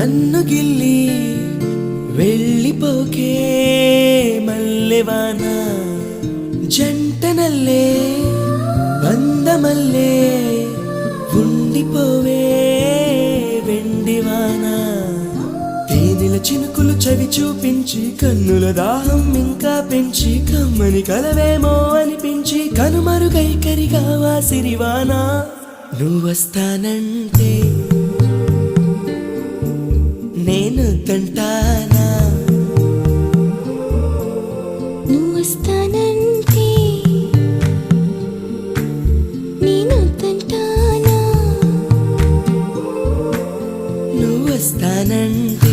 నన్ను గిల్లి వెళ్ళిపోకే మల్లెవాన జంటనల్లే బంధమల్లే ఉండిపోవే వెండివాన తేనెల చినుకులు చవి చూపించి కన్నుల దాహం ఇంకా పెంచి కమ్మని కలవేమో అనిపించి కనుమరుగై కరిగావా సిరివాన నువ్వొస్తానంటే నేను తంటానా నువ్వొస్తానంటే నేను తంటానా నువ్వొస్తానంటే